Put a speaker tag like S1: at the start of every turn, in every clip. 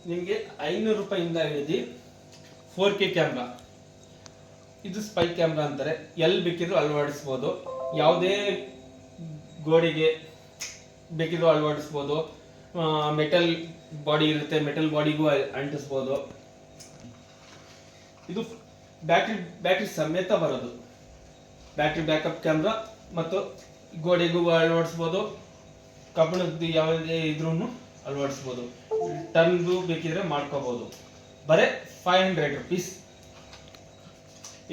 S1: ನಿಮಗೆ 500 ರೂಪಾಯಿಂದ ಹಿಡಿದು 4K ಕ್ಯಾಮ್ರಾ. ಇದು ಸ್ಪೈ ಕ್ಯಾಮ್ರಾ ಅಂತಾರೆ. ಎಲ್ಲಿ ಬೇಕಿದ್ರು ಅಳವಡಿಸ್ಬೋದು, ಯಾವುದೇ ಗೋಡೆಗೆ ಬೇಕಿದ್ರು ಅಳವಡಿಸ್ಬೋದು. ಮೆಟಲ್ ಬಾಡಿ ಇರುತ್ತೆ, ಮೆಟಲ್ ಬಾಡಿಗೂ ಅಂಟಿಸ್ಬೋದು. ಇದು ಬ್ಯಾಟ್ರಿ ಸಮೇತ ಬರೋದು. ಬ್ಯಾಟ್ರಿ ಬ್ಯಾಕಪ್ ಕ್ಯಾಮ್ರಾ ಮತ್ತು ಗೋಡೆಗೂ ಅಳವಡಿಸ್ಬೋದು, ಕಬ್ಬಿಣದ್ದು ಯಾವುದೇ ಇದ್ರೂ ಅಳವಡಿಸ್ಬೋದು. ಟರ್ನ್ದು ಬೇಕಿದ್ರೆ ಮಾಡ್ಕೋಬಹುದು. ಬರೇ 500 rupees.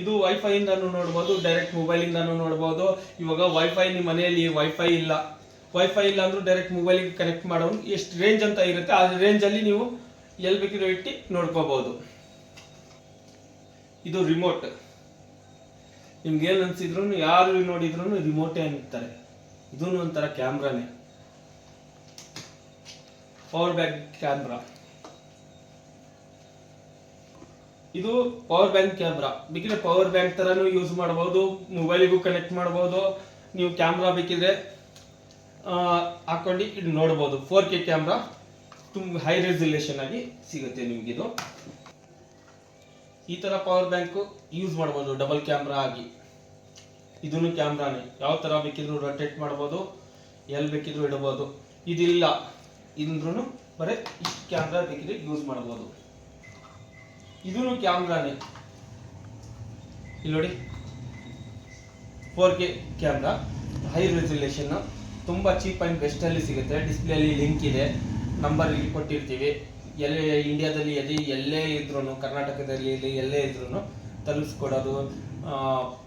S1: ಇದು ವೈಫೈ ಇಂದಾನು ನೋಡ್ಬೋದು, ಡೈರೆಕ್ಟ್ ಮೊಬೈಲ್ ಇಂದಾನು ನೋಡ್ಬೋದು. ಇವಾಗ ವೈಫೈ ನಿಮ್ಮ ಮನೆಯಲ್ಲಿ ವೈಫೈ ಇಲ್ಲ ಅಂದ್ರೂ ಡೈರೆಕ್ಟ್ ಮೊಬೈಲ್ಗೆ ಕನೆಕ್ಟ್ ಮಾಡೋದು. ಎಷ್ಟು ರೇಂಜ್ ಅಂತ ಇರುತ್ತೆ ಆ ರೇಂಜ್ ಅಲ್ಲಿ ನೀವು ಎಲ್ಲಿ ಬೇಕಿರೋ ಇಟ್ಟು ನೋಡ್ಕೋಬಹುದು. ಇದು ರಿಮೋಟ್. ನಿಮ್ಗೆ ಏನ್ ಅನ್ಸಿದ್ರು ಯಾರು ನೋಡಿದ್ರು ರಿಮೋಟೇ ಅಂತಾರೆ. ಇದೂ ಒಂಥರ ಕ್ಯಾಮ್ರಾನೇ. Power bank camera. ಇದು ಪವರ್ ಬ್ಯಾಂಕ್ ಕ್ಯಾಮ್ರಾ. ಬೇಕಿದ್ರೆ ಪವರ್ ಬ್ಯಾಂಕ್ ತರಾನು ಯೂಸ್ ಮಾಡಬಹುದು, ಮೊಬೈಲಿಗೂ ಕನೆಕ್ಟ್ ಮಾಡಬಹುದು. ನೀವು ಕ್ಯಾಮ್ರಾ ಬೇಕಿದ್ರೆ ಹಾಕೊಂಡು ಇದು ನೋಡಬಹುದು. 4K ಕ್ಯಾಮ್ರಾ ತುಂಬ ಹೈ ರೆಸಲ್ಯೂಷನ್ ಆಗಿ ಸಿಗುತ್ತೆ ನಿಮ್ಗಿದು. ಈ ತರ ಪವರ್ ಬ್ಯಾಂಕ್ ಯೂಸ್ ಮಾಡಬಹುದು ಡಬಲ್ ಕ್ಯಾಮ್ರಾ ಆಗಿ. ಇದನ್ನು ಕ್ಯಾಮ್ರಾನೇ. ಯಾವ ತರ ಬೇಕಿದ್ರು ರೊಟೇಟ್ ಮಾಡಬಹುದು, ಎಲ್ಲಿ ಬೇಕಿದ್ರು ಇಡಬಹುದು. ಇದಿಲ್ಲ ಇಂದ್ರೂ ಬರೀ ಇಷ್ಟು ಕ್ಯಾಮ್ರಾ ಬೇಕಿದ್ರೆ ಯೂಸ್ ಮಾಡಬಹುದು. ಇದನ್ನು ಕ್ಯಾಮ್ರಾನೇ. ಇಲ್ಲಿ ನೋಡಿ 4K ಕ್ಯಾಮ್ರಾ, ಹೈ ರೆಸಲ್ಯೂಷನ್, ತುಂಬಾ ಚೀಪ್ ಅಂಡ್ ಬೆಸ್ಟ್ ಅಲ್ಲಿ ಸಿಗುತ್ತೆ. ಡಿಸ್ಪ್ಲೇ ಅಲ್ಲಿ ಲಿಂಕ್ ಇದೆ, ನಂಬರ್ ಇಲ್ಲಿ ಕೊಟ್ಟಿರ್ತೀವಿ. ಎಲ್ಲೇ ಇಂಡಿಯಾದಲ್ಲಿ ಎಲ್ಲೇ ಇದ್ರೂ, ಕರ್ನಾಟಕದಲ್ಲಿ ಎಲ್ಲೇ ಇದ್ರೂ ತಲುಪಿಸ್ಕೊಡೋದು,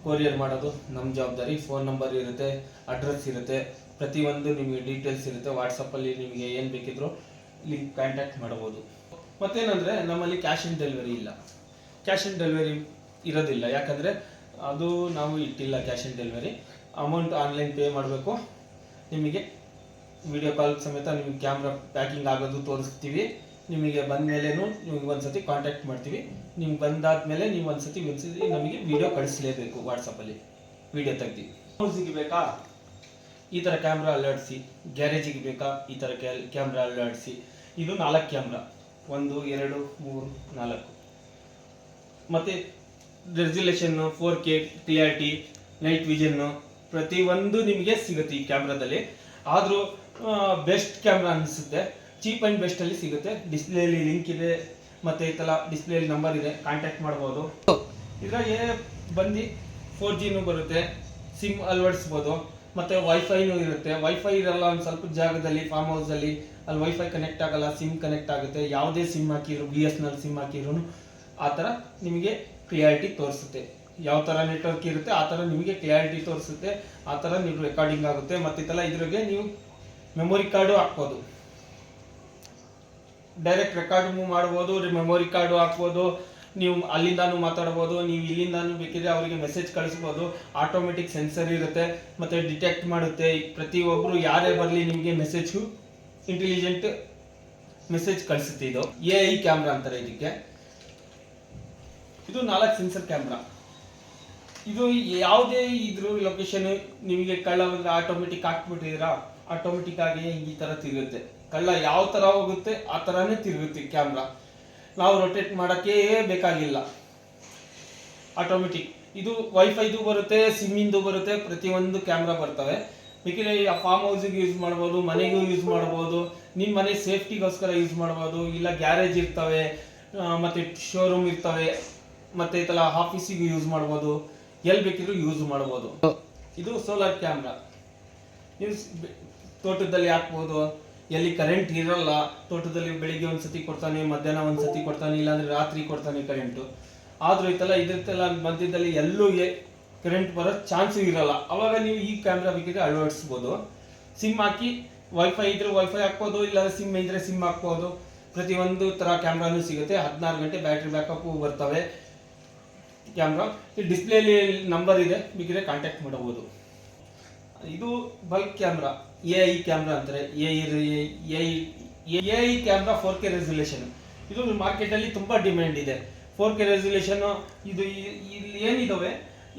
S1: ಕೊರಿಯರ್ ಮಾಡೋದು ನಮ್ಮ ಜವಾಬ್ದಾರಿ. ಫೋನ್ ನಂಬರ್ ಇರುತ್ತೆ, ಅಡ್ರೆಸ್ ಇರುತ್ತೆ, ಪ್ರತಿಯೊಂದು ನಿಮಗೆ ಡೀಟೇಲ್ಸ್ ಇರುತ್ತೆ. ವಾಟ್ಸಪ್ಪಲ್ಲಿ ನಿಮಗೆ ಏನು ಬೇಕಿದ್ರು ಲಿಂಕ್ ಕಾಂಟ್ಯಾಕ್ಟ್ ಮಾಡಬಹುದು. ಮತ್ತೇನಂದರೆ ನಮ್ಮಲ್ಲಿ ಕ್ಯಾಶ್ ಆನ್ ಡೆಲಿವರಿ ಇಲ್ಲ. ಕ್ಯಾಶ್ ಆನ್ ಡೆಲಿವರಿ ಇರೋದಿಲ್ಲ, ಯಾಕಂದರೆ ಅದು ನಾವು ಇಟ್ಟಿಲ್ಲ cash on delivery. Amount online pay ಮಾಡಬೇಕು. ನಿಮಗೆ ವಿಡಿಯೋ ಕಾಲ್ ಸಮೇತ ನಿಮಗೆ ಕ್ಯಾಮ್ರಾ ಪ್ಯಾಕಿಂಗ್ ಆಗೋದು ತೋರಿಸ್ತೀವಿ. ನಿಮಗೆ ಬಂದ ಮೇಲೇನು ನಿಮಗೆ ಒಂದ್ಸತಿ ಕಾಂಟ್ಯಾಕ್ಟ್ ಮಾಡ್ತೀವಿ. ನಿಮ್ಗೆ ಬಂದಾದ್ಮೇಲೆ ನೀವು ಒಂದ್ಸತಿ ನಮಗೆ ವಿಡಿಯೋ ಕಳಿಸಲೇಬೇಕು. ವಾಟ್ಸಪ್ಪಲ್ಲಿ ವಿಡಿಯೋ ತೆಗ್ದು. ಹೌಸಿಗೆ ಬೇಕಾ ಈ ಥರ ಕ್ಯಾಮ್ರಾ ಅಲ್ಲಾಡಿಸಿ, ಗ್ಯಾರೇಜಿಗೆ ಬೇಕಾ ಈ ಥರ ಕ್ಯಾಮ್ರಾ ಅಲ್ಲಾಡಿಸಿ. ಇದು 4 ಕ್ಯಾಮ್ರಾ, 1 2 3 4. ಮತ್ತು resolution 4K, clarity, night vision ಪ್ರತಿಯೊಂದು ನಿಮಗೆ ಸಿಗುತ್ತೆ ಈ ಕ್ಯಾಮ್ರಾದಲ್ಲಿ. ಆದರೂ ಬೆಸ್ಟ್ ಕ್ಯಾಮ್ರಾ ಅನಿಸುತ್ತೆ. ಚೀಪ್ ಆ್ಯಂಡ್ ಬೆಸ್ಟಲ್ಲಿ ಸಿಗುತ್ತೆ. ಡಿಸ್ಪ್ಲೇಲಿ ಲಿಂಕ್ ಇದೆ, ಮತ್ತು ಈ ಥರ ಡಿಸ್ಪ್ಲೇಲಿ ನಂಬರ್ ಇದೆ, ಕಾಂಟ್ಯಾಕ್ಟ್ ಮಾಡ್ಬೋದು. ಇದರಾಗೆ ಬಂದು 4Gನೂ ಬರುತ್ತೆ, ಸಿಮ್ ಅಳವಡಿಸ್ಬೋದು, ಮತ್ತು ವೈಫೈನೂ ಇರುತ್ತೆ. ವೈಫೈ ಇರಲ್ಲ ಒಂದು ಸ್ವಲ್ಪ ಜಾಗದಲ್ಲಿ, ಫಾರ್ಮ್ ಹೌಸಲ್ಲಿ ಅಲ್ಲಿ ವೈಫೈ ಕನೆಕ್ಟ್ ಆಗಲ್ಲ, ಸಿಮ್ ಕನೆಕ್ಟ್ ಆಗುತ್ತೆ. ಯಾವುದೇ ಸಿಮ್ ಹಾಕಿದ್ರು, BSNL ಸಿಮ್ ಹಾಕಿದ್ರು ಆ ಥರ ನಿಮಗೆ ಕ್ಲಿಯಾರಿಟಿ ತೋರಿಸುತ್ತೆ. ಯಾವ ಥರ ನೆಟ್ವರ್ಕ್ ಇರುತ್ತೆ ಆ ಥರ ನಿಮಗೆ ಕ್ಲಿಯಾರಿಟಿ ತೋರಿಸುತ್ತೆ. ಆ ಥರ ನೀವು ರೆಕಾರ್ಡಿಂಗ್ ಆಗುತ್ತೆ. ಮತ್ತು ಇದೆಲ್ಲ ಇದ್ರಾಗೆ ನೀವು ಮೆಮೊರಿ ಕಾರ್ಡು ಹಾಕ್ಬೋದು, ಡೈರೆಕ್ಟ್ ರೆಕಾರ್ಡ್ ಮಾಡ್ಬೋದು, ಮೆಮೊರಿ ಕಾರ್ಡು ಹಾಕ್ಬೋದು. ನೀವು ಅಲ್ಲಿಂದಾನು ಮಾತಾಡ್ಬೋದು, ನೀವು ಇಲ್ಲಿಂದಾನು ಬೇಕಿದ್ರೆ ಅವರಿಗೆ ಮೆಸೇಜ್ ಕಳಿಸ್ಬೋದು. ಆಟೋಮೆಟಿಕ್ ಸೆನ್ಸರ್ ಇರುತ್ತೆ, ಮತ್ತು ಡಿಟೆಕ್ಟ್ ಮಾಡುತ್ತೆ. ಪ್ರತಿಯೊಬ್ಬರು ಯಾರೇ ಬರಲಿ ನಿಮಗೆ ಮೆಸೇಜು ಇಂಟೆಲಿಜೆಂಟ್ ಮೆಸೇಜ್ ಕಳಿಸುತ್ತೆ. ಇದು AI ಕ್ಯಾಮ್ರಾ ಅಂತಾರೆ ಇದಕ್ಕೆ. ಇದು 4 ಸೆನ್ಸರ್ ಕ್ಯಾಮ್ರಾ. ಇದು ಯಾವುದೇ ಇದ್ರ ಲೊಕೇಶನ್ ನಿಮಗೆ ಕಳ್ಳ ಬಂದರೆ ಆಟೋಮೆಟಿಕ್ ಹಾಕ್ಬಿಟ್ಟಿದ್ದೀರಾ, ಆಟೋಮೆಟಿಕ್ ಆಗಿ ಈ ಥರ ತಿರುಗುತ್ತೆ. ಕಳ್ಳ ಯಾವ ಥರ ಹೋಗುತ್ತೆ ಆ ಥರನೇ ತಿರುಗುತ್ತೆ ಕ್ಯಾಮ್ರಾ. ನಾವು ರೊಟೇಟ್ ಮಾಡೋಕ್ಕೆ ಬೇಕಾಗಿಲ್ಲ, ಆಟೋಮೆಟಿಕ್. ಇದು ವೈಫೈದು ಬರುತ್ತೆ, ಸಿಮ್ಮಿಂದು ಬರುತ್ತೆ, ಪ್ರತಿಯೊಂದು ಕ್ಯಾಮ್ರಾ ಬರ್ತವೆ. ಬೇಕಿದ್ರೆ ಫಾರ್ಮ್ ಹೌಸಿಗೆ ಯೂಸ್ ಮಾಡ್ಬೋದು, ಮನೆಗೂ ಯೂಸ್ ಮಾಡ್ಬೋದು, ನಿಮ್ಮ ಮನೆ ಸೇಫ್ಟಿಗೋಸ್ಕರ ಯೂಸ್ ಮಾಡ್ಬೋದು. ಇಲ್ಲ ಗ್ಯಾರೇಜ್ ಇರ್ತವೆ, ಮತ್ತು ಶೋರೂಮ್ ಇರ್ತವೆ, ಮತ್ತು ಈ ಥರ ಆಫೀಸಿಗೆ ಯೂಸ್ ಮಾಡ್ಬೋದು, ಎಲ್ಲಿ ಬೇಕಿದ್ರು ಯೂಸ್ ಮಾಡ್ಬೋದು. ಇದು ಸೋಲಾರ್ ಕ್ಯಾಮ್ರಾ. ನೀವು ತೋಟದಲ್ಲಿ ಹಾಕ್ಬೋದು, ಎಲ್ಲಿ ಕರೆಂಟ್ ಇರಲ್ಲ. ತೋಟದಲ್ಲಿ ಬೆಳಿಗ್ಗೆ ಒಂದ್ಸತಿ ಕೊಡ್ತಾನೆ, ಮಧ್ಯಾಹ್ನ ಒಂದ್ಸತಿ ಕೊಡ್ತಾನೆ, ಇಲ್ಲಾಂದ್ರೆ ರಾತ್ರಿ ಕೊಡ್ತಾನೆ ಕರೆಂಟು. ಆದರೂ ಇದೆಲ್ಲ ಮಧ್ಯದಲ್ಲಿ ಎಲ್ಲೂ ಕರೆಂಟ್ ಬರೋ ಚಾನ್ಸು ಇರಲ್ಲ. ಅವಾಗ ನೀವು ಈ ಕ್ಯಾಮ್ರಾ ಬೇಕಿದ್ರೆ ಅಳವಡಿಸ್ಬೋದು. ಸಿಮ್ ಹಾಕಿ, ವೈಫೈ ಇದ್ರೆ ವೈಫೈ ಹಾಕ್ಬೋದು, ಇಲ್ಲ ಸಿಮ್ ಇದ್ರೆ ಸಿಮ್ ಹಾಕ್ಬೋದು. ಪ್ರತಿಯೊಂದು ಥರ ಕ್ಯಾಮ್ರಾನು ಸಿಗುತ್ತೆ. 16 ಗಂಟೆ ಬ್ಯಾಟ್ರಿ ಬ್ಯಾಕಪ್ಪು ಬರ್ತವೆ ಕ್ಯಾಮ್ರಾ. ಈ ಡಿಸ್ಪ್ಲೇಲಿ ನಂಬರ್ ಇದೆ, ಬೇಕಿದ್ರೆ ಕಾಂಟ್ಯಾಕ್ಟ್ ಮಾಡಬಹುದು. ಇದು ಬಲ್ಕ್ ಕ್ಯಾಮ್ರಾ, AI ಕ್ಯಾಮ್ರಾ ಅಂತಾರೆ. AI camera 4K resolution. ಇದು ಮಾರ್ಕೆಟಲ್ಲಿ ತುಂಬ ಡಿಮ್ಯಾಂಡ್ ಇದೆ. 4K resolution. ಇದು ಇಲ್ಲಿ ಏನಿದಾವೆ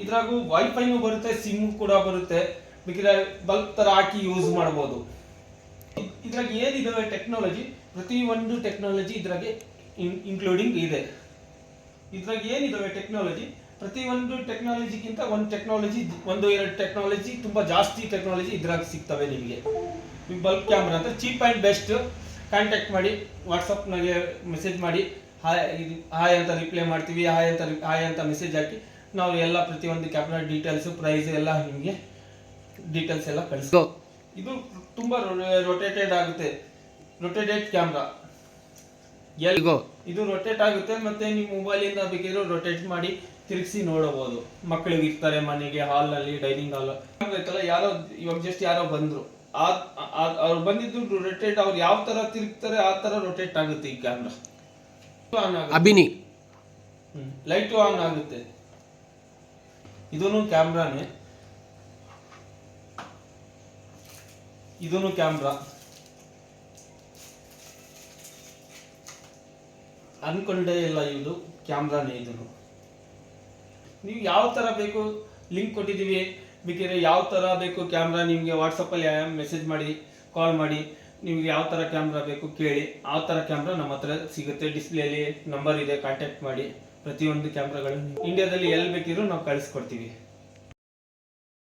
S1: ಇದ್ರಾಗೂ ವೈಫೈನೂ ಬರುತ್ತೆ, ಸಿಮ್ ಕೂಡ ಬರುತ್ತೆ. ಬೇಕಿದ್ರೆ ಬಲ್ಕ್ ಥರ ಹಾಕಿ ಯೂಸ್ ಮಾಡ್ಬೋದು. ಇದ್ರಾಗ ಏನಿದಾವೆ ಟೆಕ್ನಾಲಜಿ ಪ್ರತಿಯೊಂದು ಟೆಕ್ನಾಲಜಿ ಇದ್ರಾಗೆ ಇನ್ಕ್ಲೂಡಿಂಗ್ ಇದೆ. ಇದ್ರಾಗ ಏನಿದಾವೆ ಟೆಕ್ನಾಲಜಿ, ಪ್ರತಿಯೊಂದು ಟೆಕ್ನಾಲಜಿಗಿಂತ ಒಂದು ಟೆಕ್ನಾಲಜಿ, ಒಂದು ಎರಡು ಟೆಕ್ನಾಲಜಿ, ತುಂಬ ಜಾಸ್ತಿ ಟೆಕ್ನಾಲಜಿ ಇದ್ರಾಗ ಸಿಗ್ತವೆ ನಿಮಗೆ. ಬಲ್ಕ್ ಕ್ಯಾಮ್ರಾ ಅಂತ ಚೀಪ್ ಆ್ಯಂಡ್ ಬೆಸ್ಟ್. ಕಾಂಟ್ಯಾಕ್ಟ್ ಮಾಡಿ, ವಾಟ್ಸಪ್ನಾಗೆ ಮೆಸೇಜ್ ಮಾಡಿ, ಹಾಯ್ ಅಂತ ರಿಪ್ಲೈ ಮಾಡ್ತೀವಿ. ಹಾಯ್ ಅಂತ ಮೆಸೇಜ್ ಹಾಕಿ ನಾವು ಎಲ್ಲ ಪ್ರತಿಯೊಂದು ಕ್ಯಾಮ್ರಾ ಡೀಟೇಲ್ಸು, ಪ್ರೈಸ್ ಎಲ್ಲ ನಿಮಗೆ ಡೀಟೇಲ್ಸ್ ಎಲ್ಲ ಕಳಿಸ್ತೀವಿ. ಇದು ತುಂಬ ರೊಟೇಟೆಡ್ ಆಗುತ್ತೆ, ರೊಟೇಟೆಡ್ ಕ್ಯಾಮ್ರಾ. ಇದು ರೊಟೇಟ್ ಆಗುತ್ತೆ, ಮತ್ತೆ ನೀವು ಮೊಬೈಲಿಂದ ಬೇಕಿದ್ರು ರೊಟೇಟ್ ಮಾಡಿ ತಿರುಗಿಸಿ ನೋಡಬಹುದು. ಮಕ್ಕಳಿಗೆ ಇರ್ತಾರೆ ಮನೆಗೆ, ಹಾಲ್ನಲ್ಲಿ, ಡೈನಿಂಗ್ ಹಾಲ್ ಬೇಕಲ್ಲ. ಇವಾಗ ಜಸ್ಟ್ ಯಾರೋ ಬಂದ್ರು, ಅವ್ರು ಬಂದಿದ್ದು ರೊಟೇಟ್, ಅವ್ರು ಯಾವ ತರ ತಿರುಗ್ತಾರೆ ಆ ತರ ರೊಟೇಟ್ ಆಗುತ್ತೆ ಈ ಕ್ಯಾಮ್ರಾ.
S2: ಅಭಿನಿ
S1: ಲೈಟು ಆನ್ ಆಗುತ್ತೆ. ಇದೂನು ಕ್ಯಾಮ್ರಾನೇ, ಇದೂನು ಕ್ಯಾಮ್ರಾ. ಅನ್ಕೊಂಡೇ ಇಲ್ಲ, ಇದು ಕ್ಯಾಮ್ರಾನೇ. ಇದನ್ನು ನೀವು ಯಾವ ಥರ ಬೇಕು ಲಿಂಕ್ ಕೊಟ್ಟಿದ್ದೀವಿ. ಬೇಕಿದ್ರೆ ಯಾವ ಥರ ಬೇಕು ಕ್ಯಾಮ್ರಾ ನಿಮಗೆ ವಾಟ್ಸಪ್ಪಲ್ಲಿ ಮೆಸೇಜ್ ಮಾಡಿ, ಕಾಲ್ ಮಾಡಿ, ನಿಮ್ಗೆ ಯಾವ ಥರ ಕ್ಯಾಮ್ರಾ ಬೇಕು ಕೇಳಿ, ಆ ಥರ ಕ್ಯಾಮ್ರಾ ನಮ್ಮ ಹತ್ರ ಸಿಗುತ್ತೆ. ಡಿಸ್ಪ್ಲೇಲಿ ನಂಬರ್ ಇದೆ, ಕಾಂಟ್ಯಾಕ್ಟ್ ಮಾಡಿ. ಪ್ರತಿಯೊಂದು ಕ್ಯಾಮ್ರಾಗಳು ಇಂಡಿಯಾದಲ್ಲಿ ಎಲ್ಲಿ ಬೇಕಿದ್ರು ನಾವು ಕಳಿಸ್ಕೊಡ್ತೀವಿ.